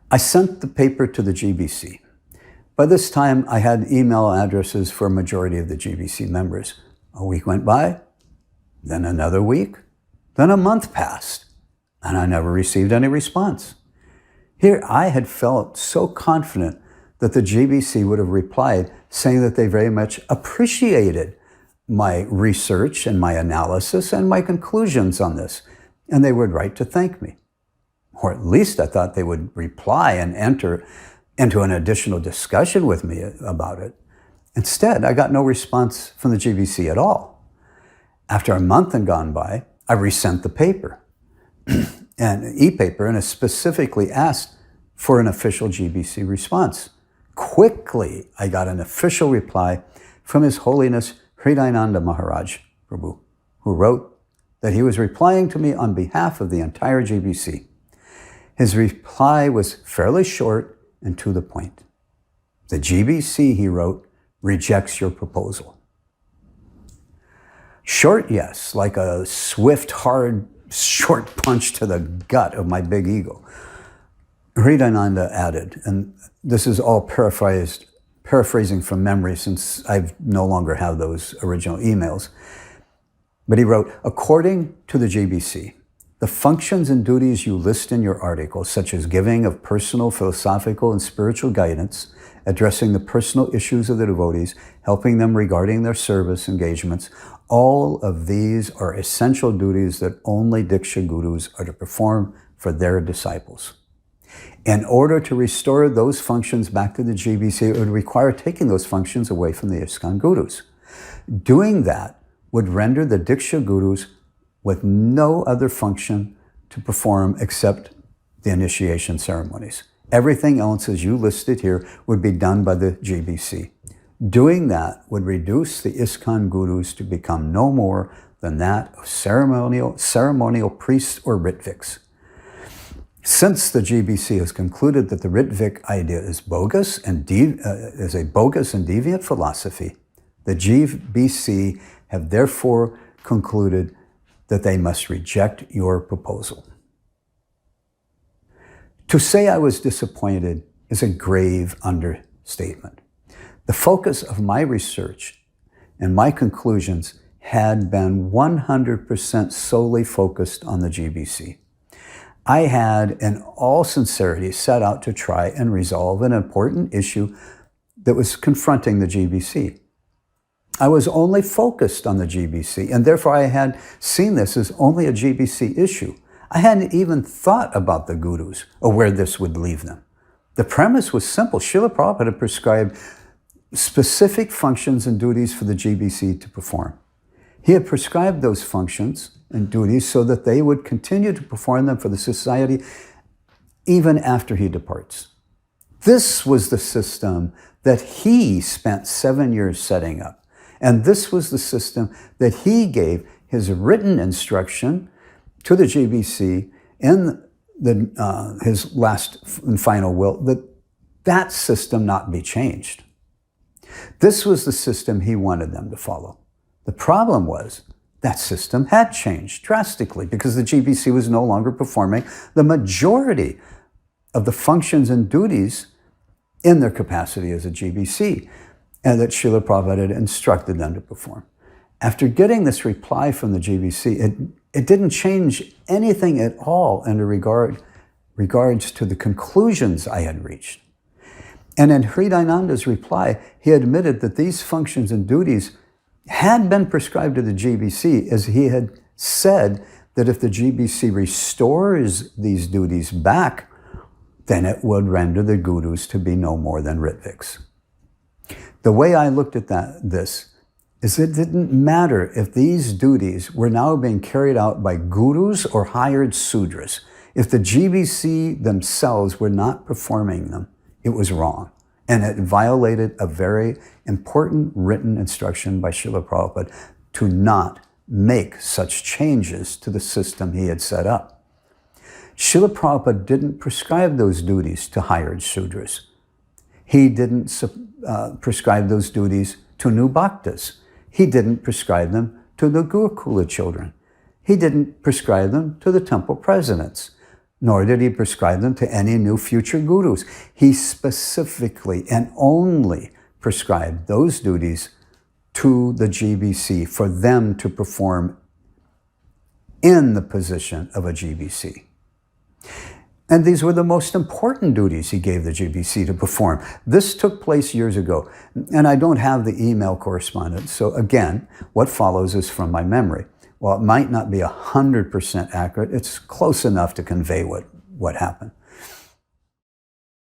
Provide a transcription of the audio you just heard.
I sent the paper to the GBC. By this time, I had email addresses for a majority of the GBC members. A week went by, then another week, then a month passed, and I never received any response. Here, I had felt so confident that the GBC would have replied saying that they very much appreciated my research and my analysis and my conclusions on this, and they would write to thank me. Or at least I thought they would reply and enter into an additional discussion with me about it. Instead, I got no response from the GBC at all. After a month had gone by, I resent the paper, an e-paper, and I specifically asked for an official GBC response. Quickly, I got an official reply from His Holiness Hridayananda Maharaj Prabhu, who wrote that he was replying to me on behalf of the entire GBC. His reply was fairly short and to the point. The GBC, he wrote, rejects your proposal. Short, yes, like a swift, hard, short punch to the gut of my big ego. Hridayananda added, and this is all paraphrasing from memory since I no longer have those original emails, but he wrote, according to the GBC, the functions and duties you list in your article, such as giving of personal, philosophical, and spiritual guidance, addressing the personal issues of the devotees, helping them regarding their service engagements, all of these are essential duties that only Diksha Gurus are to perform for their disciples. In order to restore those functions back to the GBC, it would require taking those functions away from the ISKCON Gurus. Doing that would render the Diksha Gurus with no other function to perform except the initiation ceremonies. Everything else, as you listed here, would be done by the GBC. Doing that would reduce the ISKCON Gurus to become no more than that of ceremonial priests or Ritviks. Since the GBC has concluded that the Ritvik idea is bogus and is a bogus and deviant philosophy, the GBC have therefore concluded that they must reject your proposal. To say I was disappointed is a grave understatement. The focus of my research and my conclusions had been 100% solely focused on the GBC. I had, in all sincerity, set out to try and resolve an important issue that was confronting the GBC. I was only focused on the GBC, and therefore I had seen this as only a GBC issue. I hadn't even thought about the Gurus or where this would leave them. The premise was simple. Srila Prabhupada had prescribed specific functions and duties for the GBC to perform. He had prescribed those functions and duties so that they would continue to perform them for the society even after he departs. This was the system that he spent 7 years setting up. And this was the system that he gave his written instruction to the GBC in his last and final will, that system not be changed. This was the system he wanted them to follow. The problem was that system had changed drastically because the GBC was no longer performing the majority of the functions and duties in their capacity as a GBC, and that Srila Prabhupada had instructed them to perform. After getting this reply from the GBC, it didn't change anything at all in regards to the conclusions I had reached. And in Hridayananda's reply, he admitted that these functions and duties had been prescribed to the GBC, as he had said that if the GBC restores these duties back, then it would render the Gurus to be no more than Ritviks. The way I looked at this is it didn't matter if these duties were now being carried out by Gurus or hired Sudras. If the GBC themselves were not performing them, it was wrong. And it violated a very important written instruction by Srila Prabhupada to not make such changes to the system he had set up. Srila Prabhupada didn't prescribe those duties to hired Sudras. He didn't prescribe those duties to new bhaktas. He didn't prescribe them to the Gurukula children. He didn't prescribe them to the temple presidents. nor did he prescribe them to any new future gurus. He specifically and only prescribed those duties to the GBC for them to perform in the position of a GBC. And these were the most important duties he gave the GBC to perform. This took place years ago, and I don't have the email correspondence. So again, what follows is from my memory. While it might not be 100% accurate, it's close enough to convey what happened.